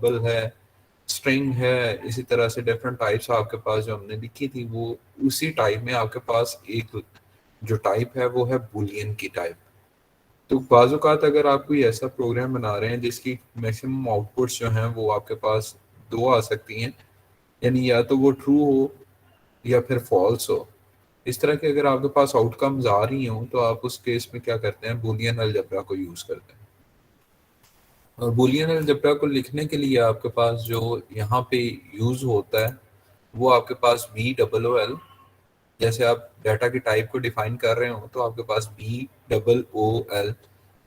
Double है, string है, इसी तरह से डिफरेंट टाइप्स आपके पास जो हमने लिखी थी वो उसी टाइप में आपके पास एक जो टाइप है वो है बूलियन की टाइप। तो बाज़ औक़ात अगर आप कोई ऐसा प्रोग्राम बना रहे हैं जिसकी मैक्सिमम आउटपुट्स जो हैं वो आपके पास दो आ सकती हैं, यानी या तो वो ट्रू हो या फिर फॉल्स हो। इस तरह के अगर आपके पास आउटकम्स आ रही हों तो आप उस केस में क्या करते हैं, बूलियन अलजेब्रा को यूज़ करते हैं। और बूलियन अलजेब्रा को लिखने के लिए आपके पास जो यहाँ पे यूज़ होता है वो आपके पास बी डबल ओ एल, जैसे आप डाटा की टाइप को डिफाइन कर रहे हो तो आपके पास बी डबल ओ एल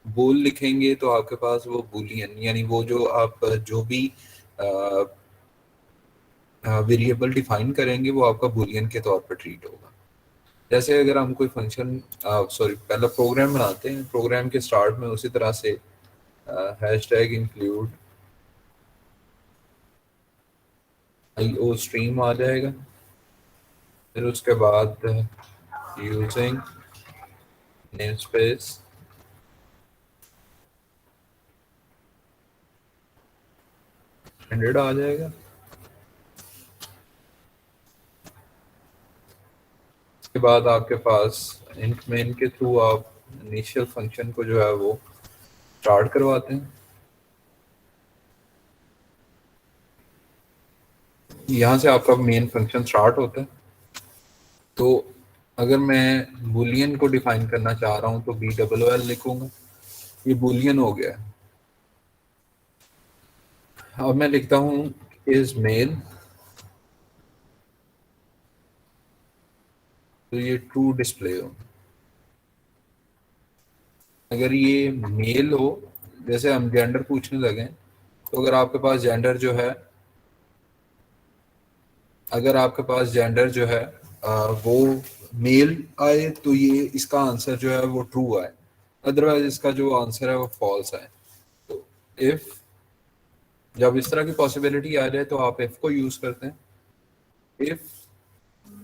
बोल लिखेंगे तो आपके पास वो बूलियन यानी वो जो आप जो भी वेरिएबल डिफाइन करेंगे वो आपका बूलियन के तौर पर ट्रीट होगा। जैसे अगर हम कोई फंक्शन सॉरी पहला प्रोग्राम बनाते हैं, प्रोग्राम के स्टार्ट में उसी तरह से hashtag include IO stream आ जाएगा, फिर उसके बाद यूजिंग नेम स्पेस 100 आ जाएगा। उसके बाद आपके पास इंट मेन के थ्रू आप इनिशियल फंक्शन को जो है वो स्टार्ट करवाते हैं। यहाँ से आपका मेन फंक्शन स्टार्ट होता है। तो अगर मैं बूलियन को डिफाइन करना चाह रहा हूँ तो बी डबल ओ एल लिखूंगा, ये बूलियन हो गया। अब मैं लिखता हूँ इज मेल, तो ये ट्रू डिस्प्ले हो। अगर ये मेल हो, जैसे हम जेंडर पूछने लगे तो अगर आपके पास जेंडर जो है अगर आपके पास जेंडर जो है वो मेल आए तो ये इसका आंसर जो है वो ट्रू आए, अदरवाइज इसका जो आंसर है वो फॉल्स आए। तो इफ जब इस तरह की पॉसिबिलिटी आ जाए तो आप इफ को यूज करते हैं, इफ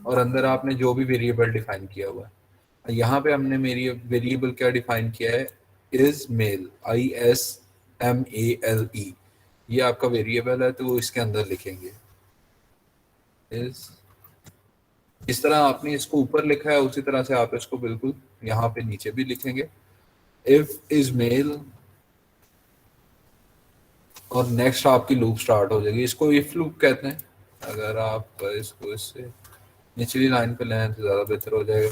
और अंदर आपने जो भी वेरिएबल डिफाइन किया हुआ है, यहाँ पे हमने मेरी वेरिएबल क्या डिफाइन किया है, इज मेल ISMALE, ये आपका वेरिएबल है तो वो इसके अंदर लिखेंगे इज। इस तरह आपने इसको ऊपर लिखा है उसी तरह से आप इसको बिल्कुल यहाँ पे नीचे भी लिखेंगे, इफ इज मेल और नेक्स्ट आपकी लूप स्टार्ट हो जाएगी। इसको इफ लूप कहते हैं। अगर आप इसको इससे निचली लाइन पे लें तो ज़्यादा बेहतर हो जाएगा।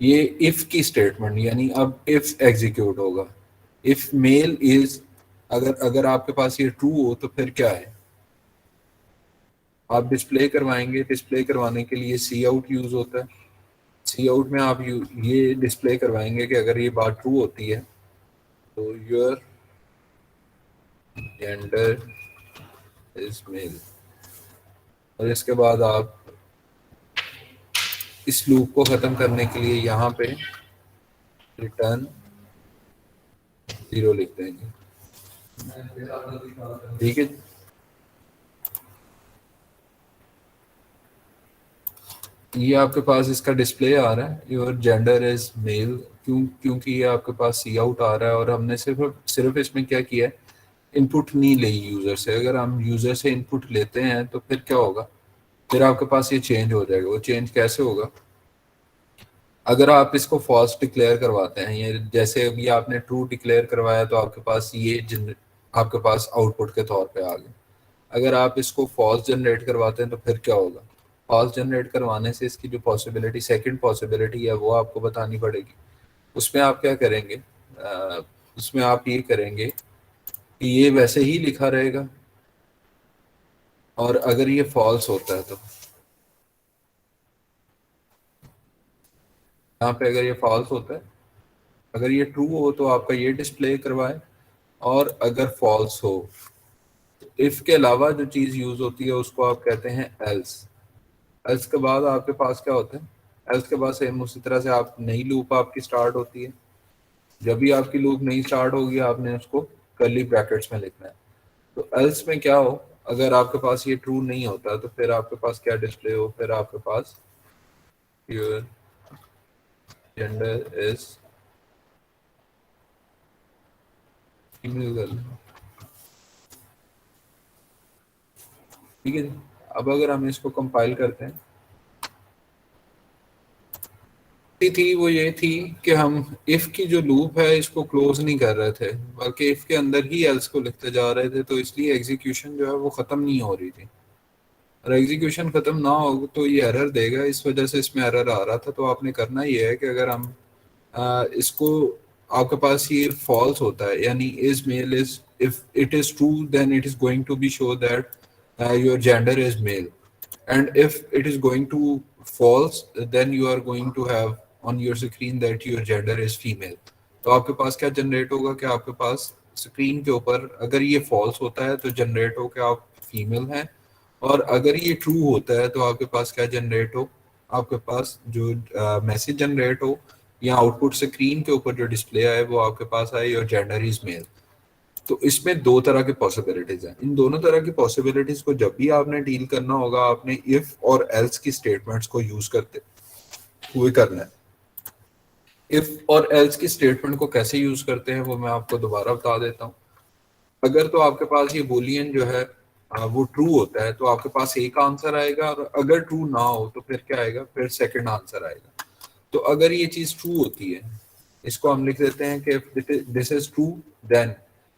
ये इफ की स्टेटमेंट, यानी अब इफ एग्जीक्यूट होगा, इफ मेल इज, अगर अगर आपके पास ये ट्रू हो तो फिर क्या है, आप डिस्प्ले करवाएंगे। डिस्प्ले करवाने के लिए सी आउट यूज होता है। सी आउट में आप ये डिस्प्ले करवाएंगे कि अगर ये बात ट्रू होती है तो योर जेंडर इज मेल, और इसके बाद आप इस लूप को ख़त्म करने के लिए यहाँ पे रिटर्न 0 लिख देंगे। ठीक है, ये आपके पास इसका डिस्प्ले आ रहा है योर जेंडर इज मेल, क्योंकि ये आपके पास सी आउट आ रहा है और हमने सिर्फ सिर्फ इसमें क्या किया है, इनपुट नहीं ली यूज़र से। अगर हम यूज़र से इनपुट लेते हैं तो फिर क्या होगा, फिर आपके पास ये चेंज हो जाएगा। वो चेंज कैसे होगा, अगर आप इसको फॉल्स डिक्लेयर करवाते हैं, ये जैसे अभी आपने ट्रू डिक्लेयर करवाया तो आपके पास ये आपके पास आउटपुट के तौर पे आ गया। अगर आप इसको फॉल्स जनरेट करवाते हैं तो फिर क्या होगा, फॉल्स जनरेट करवाने से इसकी जो पॉसिबिलिटी सेकंड पॉसिबिलिटी है वो आपको बतानी पड़ेगी। उसमें आप क्या करेंगे, उसमें आप ये करेंगे कि ये वैसे ही लिखा रहेगा, और अगर ये फॉल्स होता है तो यहाँ पे अगर ये फॉल्स होता है, अगर ये ट्रू हो तो आपका ये डिस्प्ले करवाए, और अगर फॉल्स हो तो इफ के अलावा जो चीज़ यूज होती है उसको आप कहते हैं एल्स। एल्स के बाद आपके पास क्या होता है, एल्स के बाद सेम उसी तरह से आप नई लूप आपकी स्टार्ट होती है। जब भी आपकी लूप नई स्टार्ट होगी आपने उसको कर्ली ब्रैकेट्स में लिखना है। तो एल्स में क्या हो, अगर आपके पास ये ट्रू नहीं होता तो फिर आपके पास क्या डिस्प्ले हो, फिर आपके पास your gender is female girl. ठीक है। अब अगर हम इसको कंपाइल करते हैं, थी वो ये थी कि हम इफ की जो लूप है इसको क्लोज नहीं कर रहे थे, बल्कि इफ के अंदर ही एल्स को लिखते जा रहे थे, तो इसलिए एग्जीक्यूशन जो है वो खत्म नहीं हो रही थी। और एग्जीक्यूशन खत्म ना हो तो ये एरर देगा, इस वजह से इसमें एरर आ रहा था। तो आपने करना ये है कि अगर हम इसको, आपके पास ये फॉल्स होता है, यानी is male is, if it is true then it is going to be show that your gender is male, and if it is going to false then you are going to have on your screen that your gender is female। तो आपके पास क्या generate होगा कि आपके पास screen के ऊपर अगर ये फॉल्स होता है तो जनरेट हो कि आप फीमेल हैं, और अगर ये ट्रू होता है तो आपके पास क्या जनरेट हो, आपके पास जो मैसेज जनरेट हो या आउटपुट स्क्रीन के ऊपर जो डिस्प्ले आए वो आपके पास आए योर जेंडर इज मेल। तो इसमें दो तरह की पॉसिबिलिटीज हैं। इन दोनों तरह की पॉसिबिलिटीज को जब भी आपने डील करना होगा, आपने इफ और एल्स की स्टेटमेंट्स को यूज करते हुए करना है। इफ और एल्स की स्टेटमेंट को कैसे यूज करते हैं वो मैं आपको दोबारा बता देता हूँ। अगर तो आपके पास ये बुलियन जो है वो ट्रू होता है तो आपके पास एक आंसर आएगा, और अगर ट्रू ना हो तो फिर क्या आएगा, फिर सेकंड आंसर आएगा। तो अगर ये चीज ट्रू होती है, इसको हम लिख देते हैं कि this is true, then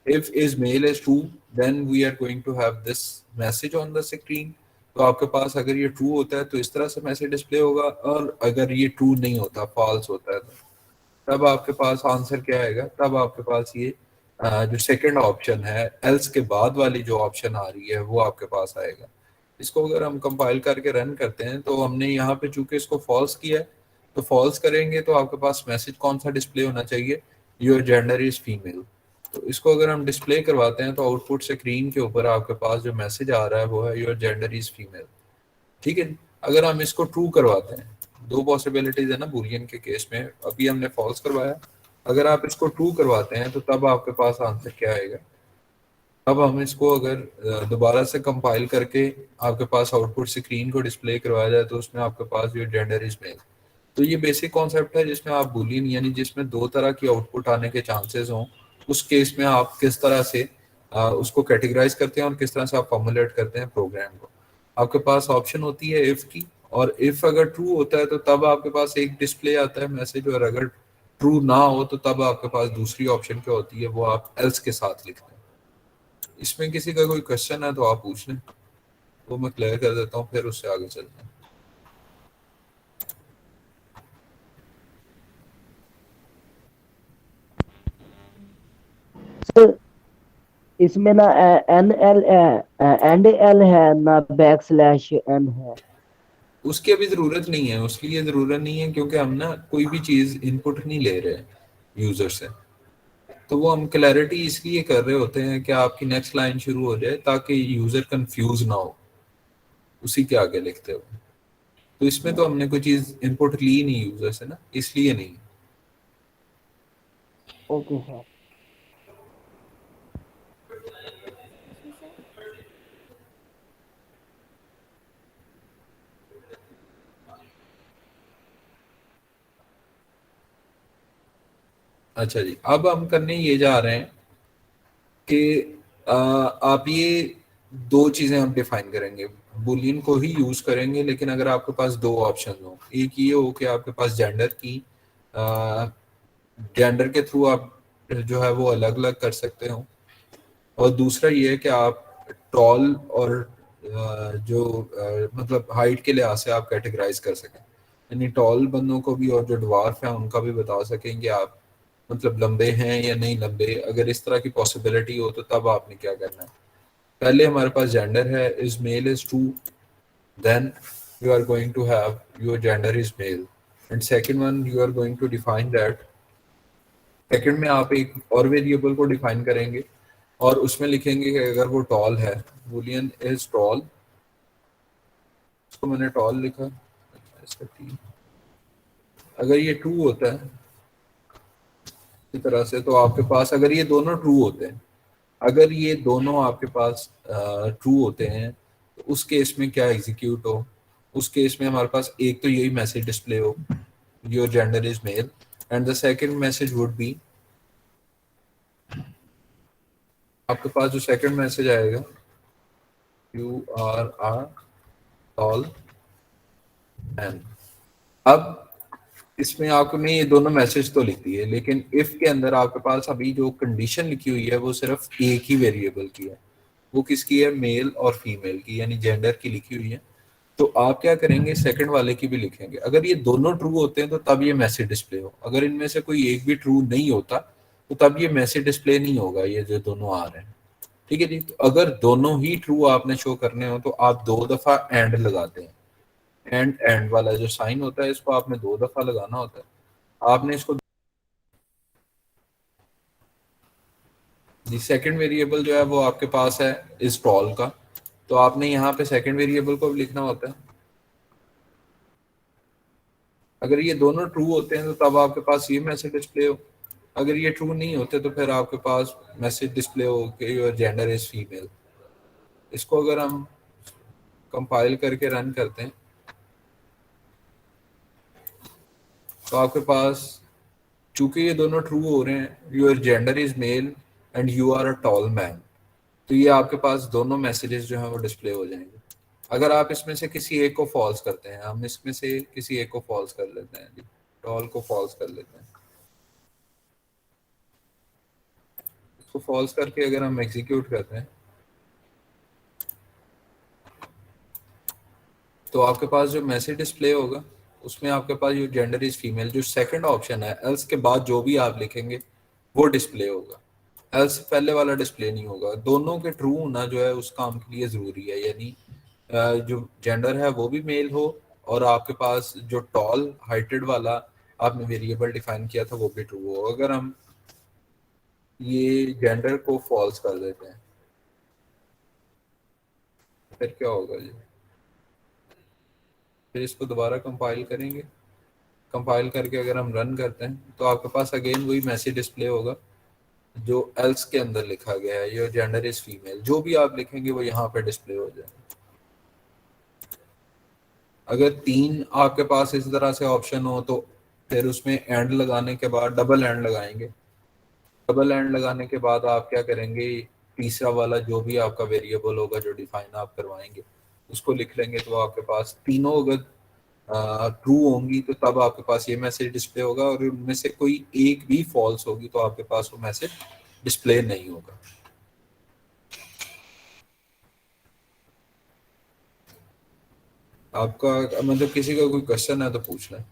if is male is true then we are going to have this message on the screen। तो आपके पास अगर ये ट्रू होता है तो इस तरह से मैसेज डिस्प्ले होगा, और अगर ये ट्रू नहीं होता, फॉल्स होता है, तब आपके पास आंसर क्या आएगा, तब आपके पास ये जो सेकंड ऑप्शन है एल्स के बाद वाली जो ऑप्शन आ रही है वो आपके पास आएगा। इसको अगर हम कंपाइल करके रन करते हैं तो हमने यहाँ पे चूंकि इसको फॉल्स किया है, तो फॉल्स करेंगे तो आपके पास मैसेज कौन सा डिस्प्ले होना चाहिए, योर जेंडर इज फीमेल। तो इसको अगर हम डिस्प्ले करवाते हैं तो आउटपुट स्क्रीन के ऊपर आपके पास जो मैसेज आ रहा है वो है योर जेंडर इज फीमेल। ठीक है। अगर हम इसको ट्रू करवाते हैं, दो पॉसिबिलिटीज है ना बुलियन के केस में, अभी हमने फॉल्स करवाया, अगर आप इसको ट्रू करवाते हैं तो तब आपके पास आंसर क्या आएगा। अब हम इसको अगर दोबारा से कंपाइल करके आपके पास आउटपुट स्क्रीन को डिस्प्ले करवाया जाए तो उसमें आपके पास योर जेंडर इज मेल। तो ये बेसिक कॉन्सेप्ट है जिसमें आप बुलियन, यानी जिसमें दो तरह की आउटपुट आने के चांसेस हों, उस केस में आप किस तरह से उसको कैटेगराइज करते हैं और किस तरह से आप फॉर्मुलेट करते हैं प्रोग्राम को। आपके पास ऑप्शन होती है इफ की, और इफ अगर ट्रू होता है तो तब आपके पास एक डिस्प्ले आता है मैसेज, और अगर ट्रू ना हो तो तब आपके पास दूसरी ऑप्शन क्या होती है, वो आप एल्स के साथ लिखते हैं। इसमें किसी का कोई क्वेश्चन है तो आप पूछ लें, वो मैं क्लियर कर देता हूँ, फिर उससे आगे चलते हैं। सर इसमें ना एन एल एंड एल है ना बैक स्लैश एन है। उसकी अभी जरूरत नहीं है, उसके लिए जरूरत नहीं है, क्योंकि हम ना कोई भी चीज इनपुट नहीं ले रहे यूजर से। तो वो हम क्लैरिटी इसलिए कर रहे होते हैं कि आपकी नेक्स्ट लाइन शुरू हो जाए ताकि यूजर कंफ्यूज ना हो उसी के आगे लिखते हो। तो इसमें तो हमने कोई चीज इनपुट ली नहीं यूजर से ना, इसलिए नहीं। Okay sir. अच्छा जी, अब हम करने ये जा रहे हैं कि आप ये दो चीजें हम डिफाइन करेंगे, बुलियन को ही यूज करेंगे, लेकिन अगर आपके पास दो ऑप्शन हो, एक ये हो कि आपके पास जेंडर की, जेंडर के थ्रू आप जो है वो अलग अलग कर सकते हो, और दूसरा ये है कि आप टॉल और जो मतलब हाइट के लिहाज से आप कैटेगराइज कर सकें, यानी टॉल बंदों को भी और जो डवार्फ है उनका भी बता सकें कि आप मतलब लंबे हैं या नहीं लंबे। अगर इस तरह की पॉसिबिलिटी हो तो तब आपने क्या करना है, पहले हमारे पास जेंडर है is male is true, then you are going to have your gender is male, and second one you are going to define that, second में आप एक और वेरिएबल को डिफाइन करेंगे और उसमें लिखेंगे कि अगर वो टॉल है, बूलियन इज टॉल, इसको मैंने टॉल लिखा, इसका T, अगर ये ट्रू होता है इस तरह से, तो आपके पास अगर ये दोनों ट्रू होते हैं, अगर ये दोनों आपके पास ट्रू होते हैं तो उस केस में क्या एग्जीक्यूट हो, उस केस में हमारे पास एक तो यही मैसेज डिस्प्ले हो, your gender is male, and the second message would be, आपके पास जो सेकंड मैसेज आएगा you are a tall man. अब इसमें आपने ये दोनों मैसेज तो लिख दिए, लेकिन इफ के अंदर आपके पास अभी जो कंडीशन लिखी हुई है वो सिर्फ एक ही वेरिएबल की है। वो किसकी है? मेल और फीमेल की, यानी जेंडर की लिखी हुई है। तो आप क्या करेंगे, सेकंड वाले की भी लिखेंगे। अगर ये दोनों ट्रू होते हैं तो तब ये मैसेज डिस्प्ले हो। अगर इनमें से कोई एक भी ट्रू नहीं होता तो तब ये मैसेज डिस्प्ले नहीं होगा, ये जो दोनों आ रहे हैं। ठीक है जी। तो अगर दोनों ही ट्रू आपने शो करने हो तो आप 2 दफा एंड लगाते हैं। एंड वाला जो साइन होता है इसको आपने 2 दफा लगाना होता है। आपने इसको जी, सेकंड वेरिएबल जो है वो आपके पास है इस टॉल का, तो आपने यहाँ पे सेकंड वेरिएबल को भी लिखना होता है। अगर ये दोनों ट्रू होते हैं तो तब आपके पास ये मैसेज डिस्प्ले हो। अगर ये ट्रू नहीं होते तो फिर आपके पास मैसेज डिस्प्ले हो कि योर जेंडर इज फीमेल। इसको अगर हम कंपाइल करके रन करते हैं तो आपके पास, चूंकि ये दोनों ट्रू हो रहे हैं, your gender is male and you are a tall man, तो ये आपके पास दोनों मैसेजेस जो हैं वो डिस्प्ले हो जाएंगे। अगर आप इसमें से किसी एक को फॉल्स करते हैं, हम इसमें से किसी एक को फॉल्स कर लेते हैं जी, टॉल को फॉल्स कर लेते हैं। इसको फॉल्स करके अगर हम एग्जीक्यूट करते हैं तो आपके पास जो मैसेज डिस्प्ले होगा उसमें आपके पास जो जेंडर इज फीमेल, जो सेकंड ऑप्शन है एल्स के बाद जो भी आप लिखेंगे वो डिस्प्ले होगा। एल्स पहले वाला डिस्प्ले नहीं होगा। दोनों के ट्रू होना जो है उस काम के लिए जरूरी है, यानी जो जेंडर है वो भी मेल हो और आपके पास जो टॉल हाइटेड वाला आपने वेरिएबल डिफाइन किया था वो भी ट्रू हो। अगर हम ये जेंडर को फॉल्स कर देते हैं फिर क्या होगा जी? फिर इसको दोबारा कंपाइल करेंगे। कंपाइल करके अगर हम रन करते हैं तो आपके पास अगेन वही मैसेज डिस्प्ले होगा जो एल्स के अंदर लिखा गया है, योर जेंडर इज फीमेल। जो भी आप लिखेंगे वो यहाँ पे डिस्प्ले हो जाएगा। अगर 3 आपके पास इस तरह से ऑप्शन हो तो फिर उसमें एंड लगाने के बाद डबल एंड लगाएंगे। डबल एंड लगाने के बाद आप क्या करेंगे, तीसरा वाला जो भी आपका वेरिएबल होगा जो डिफाइन आप करवाएंगे उसको लिख लेंगे। तो आपके पास तीनों अगर ट्रू होंगी तो तब आपके पास ये मैसेज डिस्प्ले होगा, और उनमें से कोई एक भी फॉल्स होगी तो आपके पास वो मैसेज डिस्प्ले नहीं होगा। आपका मतलब किसी का कोई क्वेश्चन है तो पूछ लें।